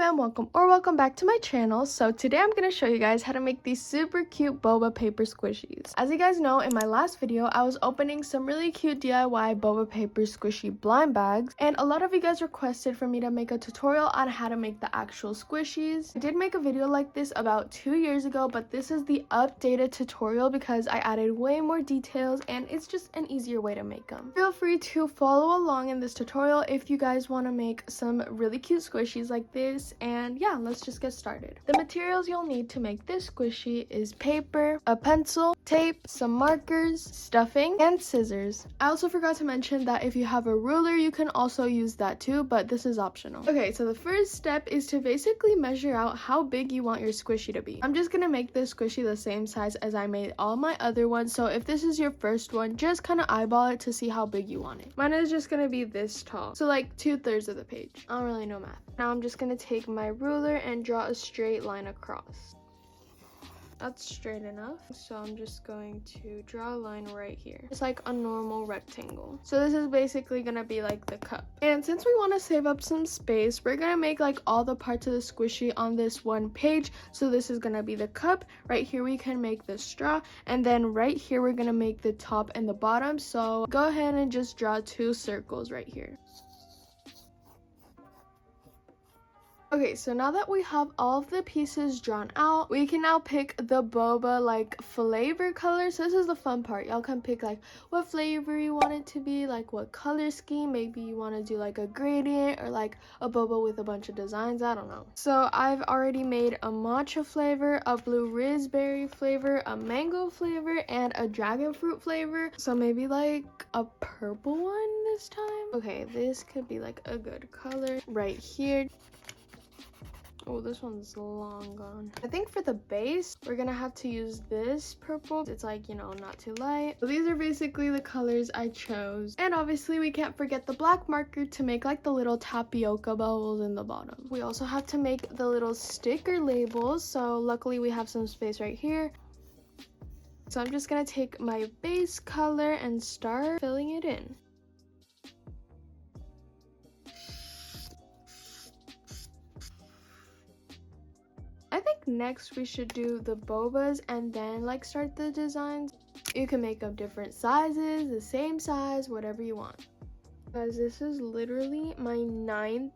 and welcome back to my channel. So today I'm going to show you guys how to make these super cute boba paper squishies. As you guys know, in my last video I was opening some really cute DIY boba paper squishy blind bags, and a lot of you guys requested for me to make a tutorial on how to make the actual squishies. I did make a video like this about 2 years ago, but this is the updated tutorial because I added way more details and it's just an easier way to make them. Feel free to follow along in this tutorial if you guys want to make some really cute squishies like this. And yeah, let's just get started. The materials you'll need to make this squishy is paper, a pencil, tape, some markers, stuffing, and scissors. I also forgot to mention that if you have a ruler you can also use that too, but this is optional. Okay, so the first step is to basically measure out how big you want your squishy to be. I'm just gonna make this squishy the same size as I made all my other ones, so if this is your first one, just kind of eyeball it to see how big you want it. Mine is just gonna be this tall, so like 2/3 of the page. I don't really know math. Now I'm just gonna take my ruler and draw a straight line across. That's straight enough, so I'm just going to draw a line right here. It's like a normal rectangle. So this is basically gonna be like the cup. And since we want to save up some space, we're gonna make like all the parts of the squishy on this one page. So this is gonna be the cup. Right here we can make the straw, and then right here we're gonna make the top and the bottom. So go ahead and just draw 2 circles right here. Okay, so now that we have all of the pieces drawn out, we can now pick the boba like flavor color. So this is the fun part. Y'all can pick like what flavor you want it to be, like what color scheme. Maybe you want to do like a gradient or like a boba with a bunch of designs. I don't know. So I've already made a matcha flavor, a blue raspberry flavor, a mango flavor, and a dragon fruit flavor. So maybe like a purple one this time. Okay, this could be like a good color right here. Oh, this one's long gone. I think for the base, we're gonna have to use this purple. It's like, you know, not too light. So these are basically the colors I chose. And obviously we can't forget the black marker to make like the little tapioca bubbles in the bottom. We also have to make the little sticker labels. So luckily we have some space right here. So I'm just gonna take my base color and start filling it in. I think next we should do the bobas and then like start the designs. You can make up different sizes, the same size, whatever you want. Guys, this is literally my 9th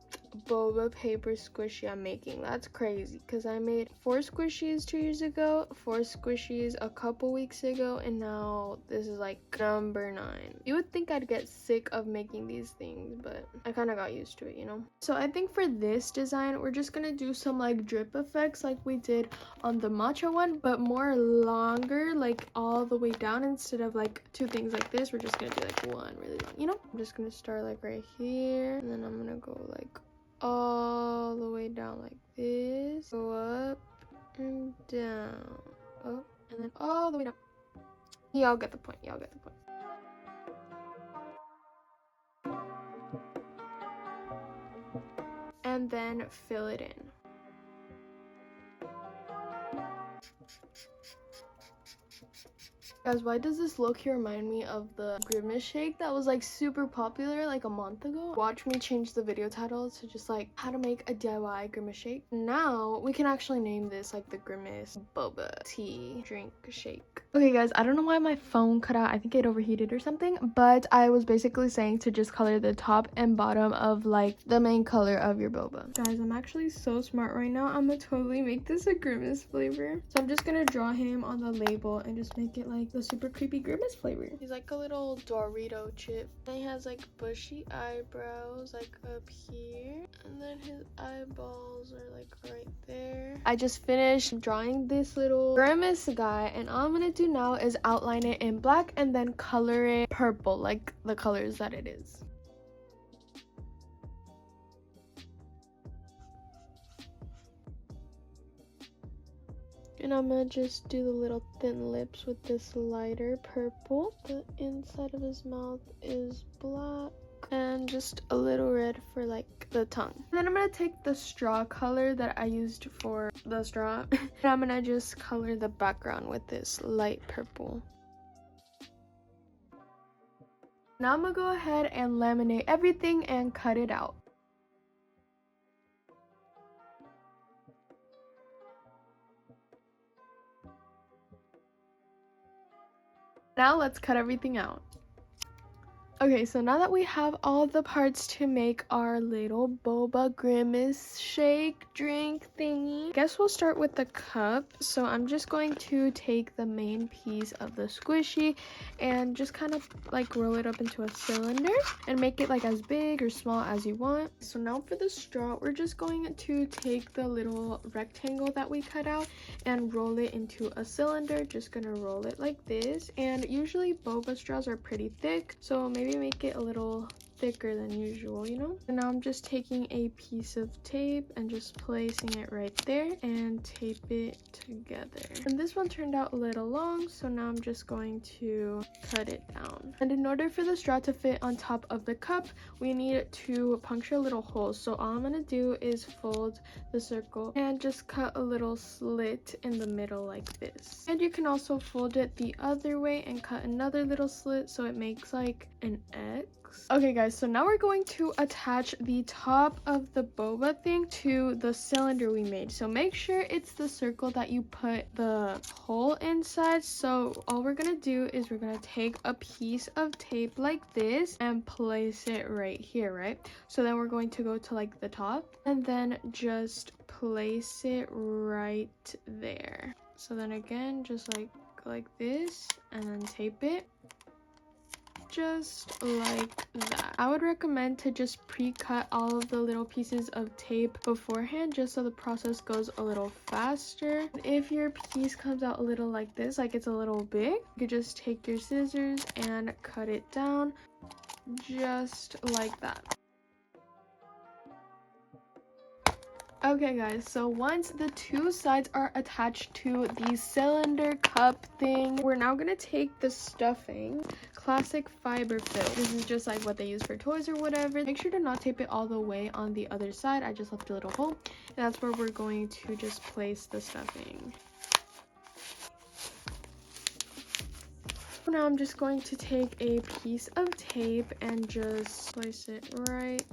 boba paper squishy I'm making. That's crazy because I made 4 squishies 2 years ago, 4 squishies a couple weeks ago, and now this is like number 9. You would think I'd get sick of making these things, but I kind of got used to it, you know? So I think for this design, we're just gonna do some like drip effects like we did on the matcha one, but more longer, like all the way down. Instead of like 2 things like this, we're just gonna do like one really long, you know? I'm just gonna start like right here, and then I'm gonna go like all the way down like this, go up and down, up and then all the way down. Y'all get the point. And then fill it in. Guys, why does this low-key remind me of the Grimace shake that was like super popular like a month ago? Watch me change the video title to just like how to make a DIY Grimace shake. Now we can actually name this like the Grimace boba tea drink shake. Okay guys, I don't know why my phone cut out. I think it overheated or something, but I was basically saying to just color the top and bottom of like the main color of your boba. Guys, I'm actually so smart right now. I'm gonna totally make this a Grimace flavor. So I'm just gonna draw him on the label and just make it like the super creepy Grimace flavor. He's like a little Dorito chip. And he has like bushy eyebrows like up here, and then his eyeballs are like right there. I just finished drawing this little Grimace guy, and all I'm gonna do now is outline it in black and then color it purple like the colors that it is. And I'm gonna just do the little thin lips with this lighter purple. The inside of his mouth is black. And just a little red for like the tongue. And then I'm gonna take the straw color that I used for the straw. And I'm gonna just color the background with this light purple. Now I'm gonna go ahead and laminate everything and cut it out. Now let's cut everything out. Okay, so now that we have all the parts to make our little Boba Grimace shake drink thingy, I guess we'll start with the cup. So I'm just going to take the main piece of the squishy and just kind of like roll it up into a cylinder and make it like as big or small as you want. So now for the straw, we're just going to take the little rectangle that we cut out and roll it into a cylinder. Just gonna roll it like this, and usually boba straws are pretty thick, so maybe make it a little thicker than usual, you know. And now I'm just taking a piece of tape and just placing it right there and tape it together. And this one turned out a little long, so now I'm just going to cut it down. And in order for the straw to fit on top of the cup, we need to puncture a little hole. So all I'm gonna do is fold the circle and just cut a little slit in the middle like this. And you can also fold it the other way and cut another little slit so it makes like an X. Okay guys, so now we're going to attach the top of the boba thing to the cylinder we made. So make sure it's the circle that you put the hole inside. So all we're gonna do is we're gonna take a piece of tape like this and place it right here, right? So then we're going to go to like the top and then just place it right there. So then again, just like this, and then tape it just like that. I would recommend to just pre-cut all of the little pieces of tape beforehand just so the process goes a little faster. If your piece comes out a little like this, like it's a little big, you could just take your scissors and cut it down just like that. Okay guys, so once the two sides are attached to the cylinder cup thing, we're now gonna take the stuffing, classic fiber fill. This is just like what they use for toys or whatever. Make sure to not tape it all the way on the other side. I just left a little hole, and that's where we're going to just place the stuffing. Now I'm just going to take a piece of tape and just place it right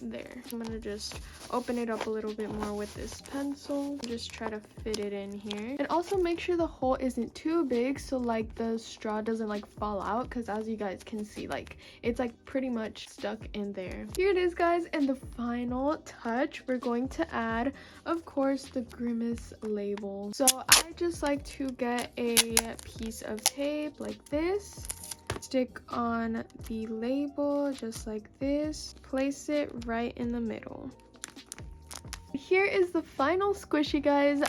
there. I'm gonna just open it up a little bit more with this pencil, just try to fit it in here, and also make sure the hole isn't too big so like the straw doesn't like fall out, because as you guys can see, like it's like pretty much stuck in there. Here it is guys, and the final touch, we're going to add of course the Grimace label. So I just like to get a piece of tape like this, stick on the label just like this, place it right in the middle. Here is the final squishy guys.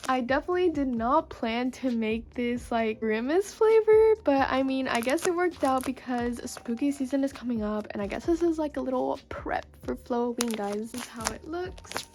I definitely did not plan to make this like Grimace flavor, but I mean I guess it worked out because spooky season is coming up, and I guess this is like a little prep for Halloween guys. This is how it looks.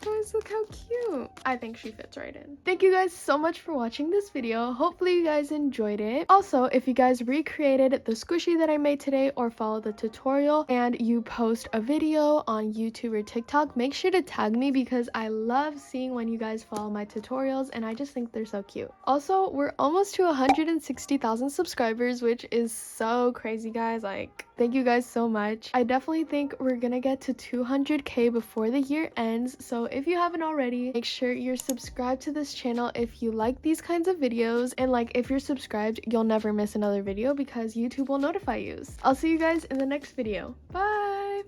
Guys, look how cute. I think she fits right in. Thank you guys so much for watching this video. Hopefully you guys enjoyed it. Also, if you guys recreated the squishy that I made today or followed the tutorial and you post a video on YouTube or TikTok, make sure to tag me because I love seeing when you guys follow my tutorials and I just think they're so cute. Also, we're almost to 160,000 subscribers, which is so crazy guys. Like, thank you guys so much. I definitely think we're gonna get to 200k before the year ends, so if you haven't already, make sure you're subscribed to this channel if you like these kinds of videos, and like if you're subscribed, you'll never miss another video because YouTube will notify you. I'll see you guys in the next video. Bye!